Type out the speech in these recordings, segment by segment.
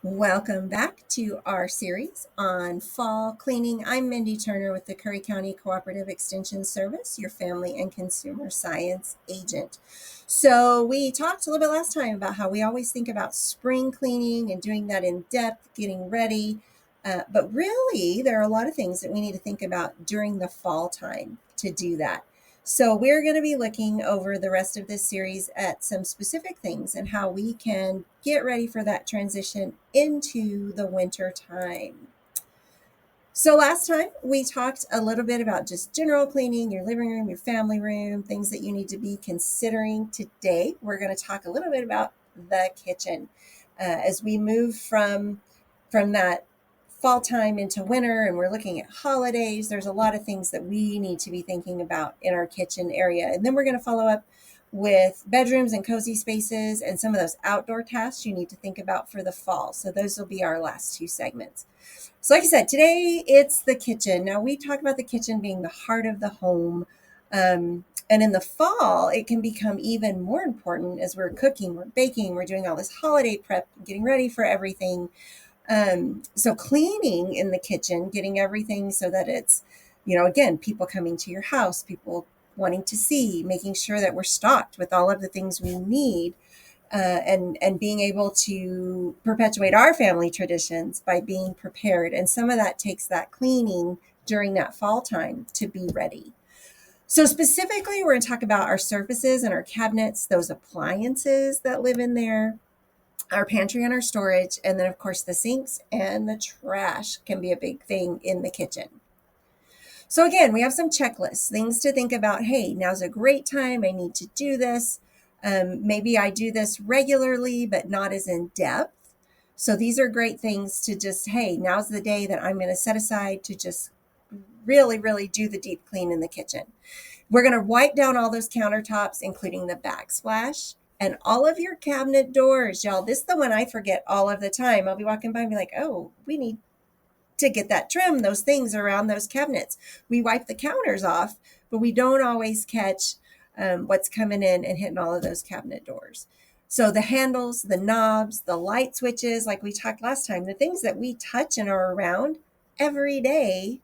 Welcome back to our series on fall cleaning. I'm Mindy Turner with the Curry County Cooperative Extension Service, your family and consumer science agent. So, we talked a little bit last time about how we always think about spring cleaning and doing that in depth, getting ready. But really, there are a lot of things that we need to think about during the fall time to do that. So, we're going to be looking over the rest of this series at some specific things and how we can get ready for that transition into the winter time. So, last time we talked a little bit about just general cleaning, your living room, your family room, things that you need to be considering. Today, we're going to talk a little bit about the kitchen as we move from that fall time into winter and we're looking at holidays. There's a lot of things that we need to be thinking about in our kitchen area. And then we're going to follow up with bedrooms and cozy spaces and some of those outdoor tasks you need to think about for the fall. So those will be our last two segments. So like I said, today it's the kitchen. Now we talk about the kitchen being the heart of the home. And in the fall, it can become even more important as we're cooking, we're baking, we're doing all this holiday prep, getting ready for everything. So cleaning in the kitchen, getting everything so that it's, again, people coming to your house, people wanting to see, making sure that we're stocked with all of the things we need, and being able to perpetuate our family traditions by being prepared. And some of that takes that cleaning during that fall time to be ready. So specifically, we're going to talk about our surfaces and our cabinets, those appliances that live in there, our pantry and our storage, and then of course the sinks and the trash can be a big thing in the kitchen. So again, we have some checklists, things to think about. Hey, now's a great time. I need to do this. Maybe I do this regularly, but not as in depth. So these are great things to just, hey, now's the day that I'm going to set aside to just really, really do the deep clean in the kitchen. We're going to wipe down all those countertops, including the backsplash and all of your cabinet doors, y'all. This is the one I forget all of the time. I'll be walking by and be like, oh, we need to get that trim, those things around those cabinets. We wipe the counters off, but we don't always catch what's coming in and hitting all of those cabinet doors. So the handles, the knobs, the light switches, like we talked last time, the things that we touch and are around every day,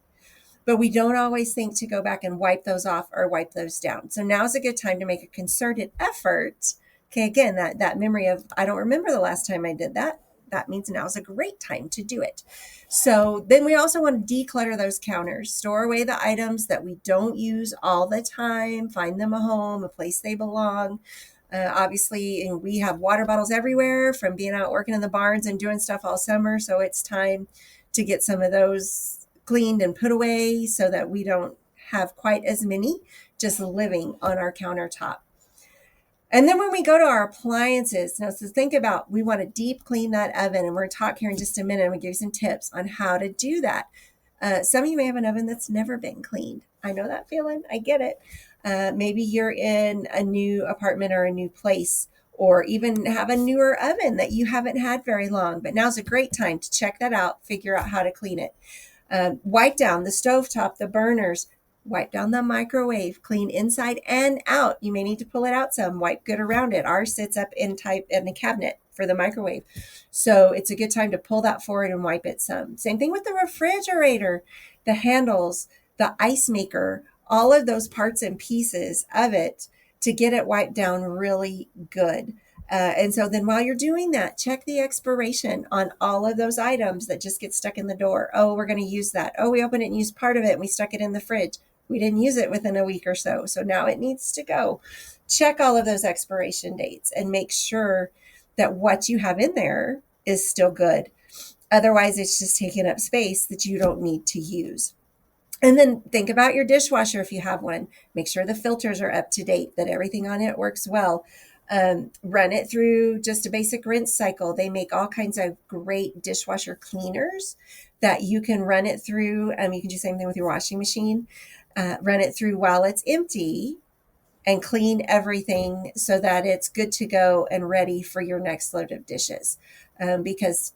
but we don't always think to go back and wipe those off or wipe those down. So now's a good time to make a concerted effort. Okay, again, that memory of, I don't remember the last time I did that. That means now's a great time to do it. So then we also want to declutter those counters, store away the items that we don't use all the time, find them a home, a place they belong. Obviously, we have water bottles everywhere from being out working in the barns and doing stuff all summer. So it's time to get some of those cleaned and put away so that we don't have quite as many just living on our countertop. And then when we go to our appliances, now so think about, we want to deep clean that oven, and we're going to talk here in just a minute. I'm going to give you some tips on how to do that. Some of you may have an oven that's never been cleaned. I know that feeling. I get it. Maybe you're in a new apartment or a new place, or even have a newer oven that you haven't had very long. But now's a great time to check that out, figure out how to clean it. Wipe down the stovetop, the burners, wipe down the microwave, clean inside and out. You may need to pull it out some, wipe good around it. Ours sits up in the cabinet for the microwave. So it's a good time to pull that forward and wipe it some. Same thing with the refrigerator, the handles, the ice maker, all of those parts and pieces of it to get it wiped down really good. And so then while you're doing that, check the expiration on all of those items that just get stuck in the door. Oh, we're going to use that. Oh, we opened it and used part of it and we stuck it in the fridge. We didn't use it within a week or so. So now it needs to go. Check all of those expiration dates and make sure that what you have in there is still good. Otherwise, it's just taking up space that you don't need to use. And then think about your dishwasher if you have one. Make sure the filters are up to date, that everything on it works well. Run it through just a basic rinse cycle. They make all kinds of great dishwasher cleaners that you can run it through. You can do the same thing with your washing machine. Run it through while it's empty and clean everything so that it's good to go and ready for your next load of dishes. Because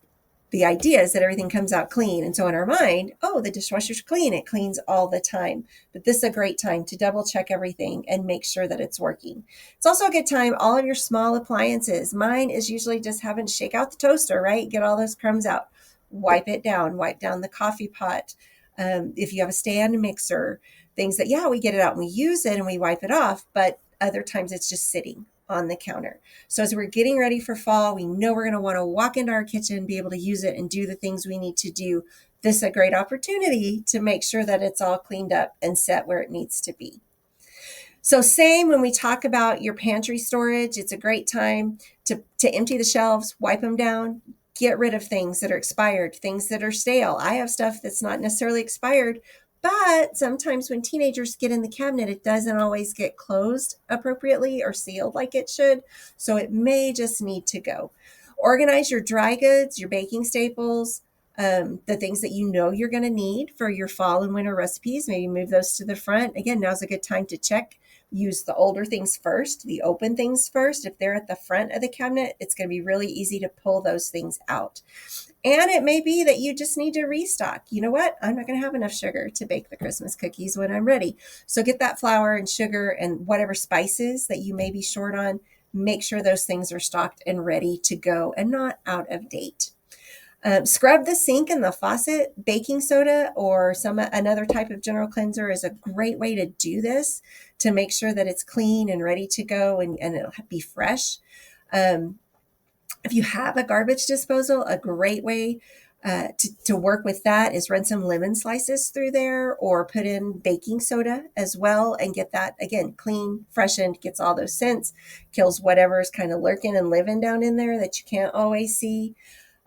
the idea is that everything comes out clean. And so in our mind, oh, the dishwasher's clean. It cleans all the time. But this is a great time to double check everything and make sure that it's working. It's also a good time, all of your small appliances. Mine is usually just having to shake out the toaster, right? Get all those crumbs out. Wipe it down. Wipe down the coffee pot. If you have a stand mixer, things that, yeah, we get it out and we use it and we wipe it off. But other times it's just sitting on the counter. So as we're getting ready for fall, we know we're going to want to walk into our kitchen, be able to use it and do the things we need to do. This is a great opportunity to make sure that it's all cleaned up and set where it needs to be. So same when we talk about your pantry storage, it's a great time to empty the shelves, wipe them down, get rid of things that are expired, things that are stale. I have stuff that's not necessarily expired, but sometimes when teenagers get in the cabinet, it doesn't always get closed appropriately or sealed like it should. So it may just need to go. Organize your dry goods, your baking staples, the things that you know you're going to need for your fall and winter recipes. Maybe move those to the front. Again, now's a good time to check. Use the older things first, the open things first. If they're at the front of the cabinet, it's going to be really easy to pull those things out. And it may be that you just need to restock. You know what? I'm not going to have enough sugar to bake the Christmas cookies when I'm ready. So get that flour and sugar and whatever spices that you may be short on. Make sure those things are stocked and ready to go and not out of date. Scrub the sink and the faucet. Baking soda or another type of general cleanser is a great way to do this, to make sure that it's clean and ready to go and it'll be fresh. If you have a garbage disposal, a great way to work with that is run some lemon slices through there or put in baking soda as well and get that, again, clean, freshened, gets all those scents, kills whatever's kind of lurking and living down in there that you can't always see.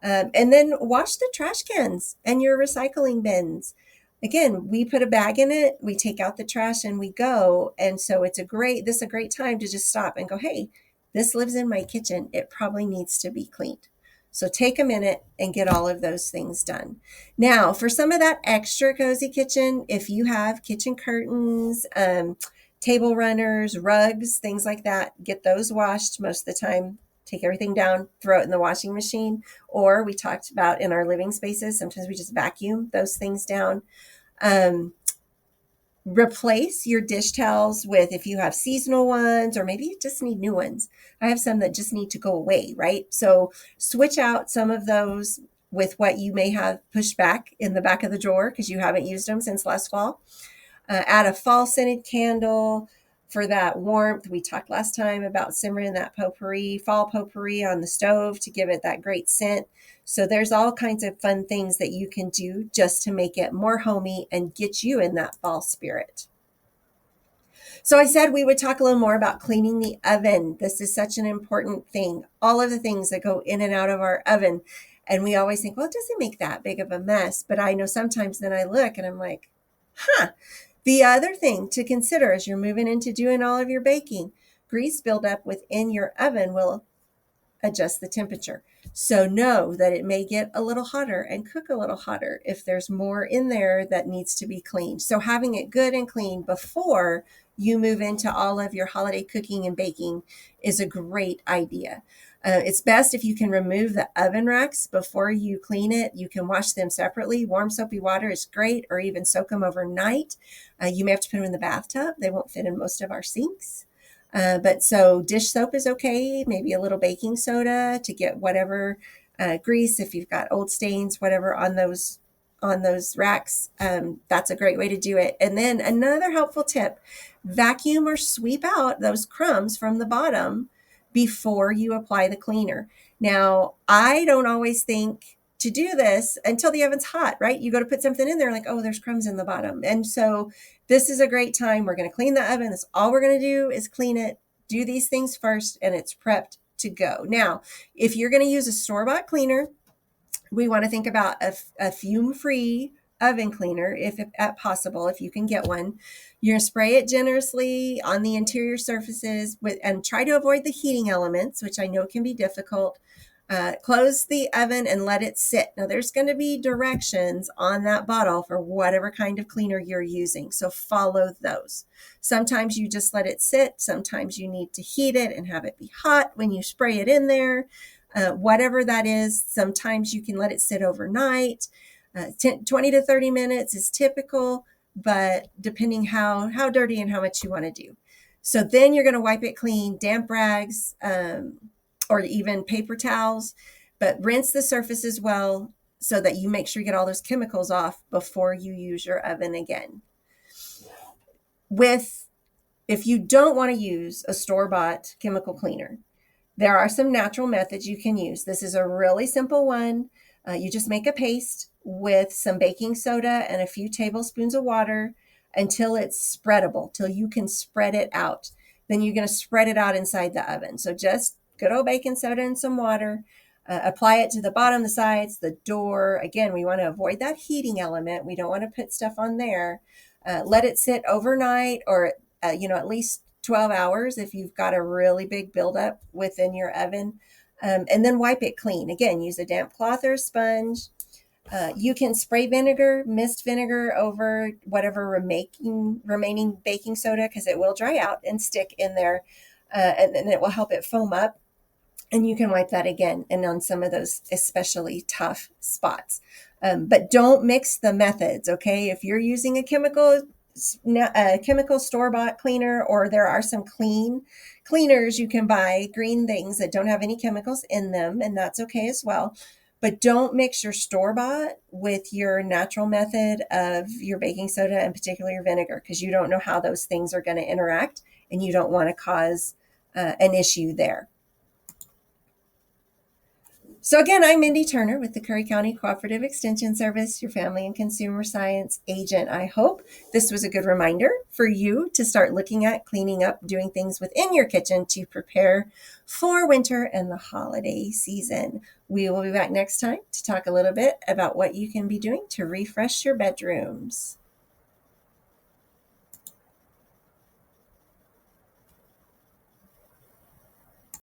And then wash the trash cans and your recycling bins. Again, we put a bag in it, we take out the trash and we go. And so this is a great time to just stop and go, hey, this lives in my kitchen. It probably needs to be cleaned. So take a minute and get all of those things done. Now, for some of that extra cozy kitchen, if you have kitchen curtains, table runners, rugs, things like that, get those washed most of the time. Take everything down, throw it in the washing machine. Or we talked about in our living spaces, sometimes we just vacuum those things down. Replace your dish towels with, if you have seasonal ones, or maybe you just need new ones. I have some that just need to go away, right? So switch out some of those with what you may have pushed back in the back of the drawer because you haven't used them since last fall. Add a fall scented candle for that warmth. We talked last time about simmering that fall potpourri on the stove to give it that great scent. So there's all kinds of fun things that you can do just to make it more homey and get you in that fall spirit. So I said we would talk a little more about cleaning the oven. This is such an important thing. All of the things that go in and out of our oven. And we always think, well, it doesn't make that big of a mess. But I know sometimes then I look and I'm like, huh. The other thing to consider as you're moving into doing all of your baking, grease buildup within your oven will adjust the temperature. So know that it may get a little hotter and cook a little hotter if there's more in there that needs to be cleaned. So having it good and clean before you move into all of your holiday cooking and baking is a great idea. It's best if you can remove the oven racks before you clean it. You can wash them separately. Warm soapy water is great, or even soak them overnight. You may have to put them in the bathtub. They won't fit in most of our sinks. But so dish soap is okay, maybe a little baking soda to get whatever grease, if you've got old stains, whatever on those racks. That's a great way to do it. And then another helpful tip, vacuum or sweep out those crumbs from the bottom before you apply the cleaner. Now, I don't always think to do this until the oven's hot, right? You go to put something in there like, oh, there's crumbs in the bottom. And so this is a great time. We're going to clean the oven. That's all we're going to do is clean it, do these things first, and it's prepped to go. Now, if you're going to use a store-bought cleaner, we want to think about a fume-free oven cleaner, if at possible, if you can get one. You're going to spray it generously on the interior surfaces and try to avoid the heating elements, which I know can be difficult. Close the oven and let it sit. Now there's going to be directions on that bottle for whatever kind of cleaner you're using. So follow those. Sometimes you just let it sit. Sometimes you need to heat it and have it be hot when you spray it in there. whatever that is. Sometimes you can let it sit overnight. 20 to 30 minutes is typical, but depending how dirty and how much you want to do. So then you're going to wipe it clean, damp rags, or even paper towels, but rinse the surface as well so that you make sure you get all those chemicals off before you use your oven again. If you don't want to use a store-bought chemical cleaner, there are some natural methods you can use. This is a really simple one. You just make a paste with some baking soda and a few tablespoons of water until it's spreadable, till you can spread it out. Then you're going to spread it out inside the oven. So just good old baking soda and some water. Apply it to the bottom, the sides, the door. Again, we want to avoid that heating element. We don't want to put stuff on there. Let it sit overnight, or at least 12 hours if you've got a really big buildup within your oven. And then wipe it clean. Again, use a damp cloth or a sponge. You can spray vinegar, mist vinegar over whatever remaining baking soda, because it will dry out and stick in there, and then it will help it foam up. And you can wipe that again and on some of those especially tough spots. But don't mix the methods, okay? If you're using a chemical store-bought cleaner, or there are some cleaners you can buy, green things that don't have any chemicals in them, and that's okay as well. But don't mix your store-bought with your natural method of your baking soda, and particularly your vinegar, because you don't know how those things are going to interact, and you don't want to cause an issue there. So again, I'm Mindy Turner with the Curry County Cooperative Extension Service, your family and consumer science agent. I hope this was a good reminder for you to start looking at cleaning up, doing things within your kitchen to prepare for winter and the holiday season. We will be back next time to talk a little bit about what you can be doing to refresh your bedrooms.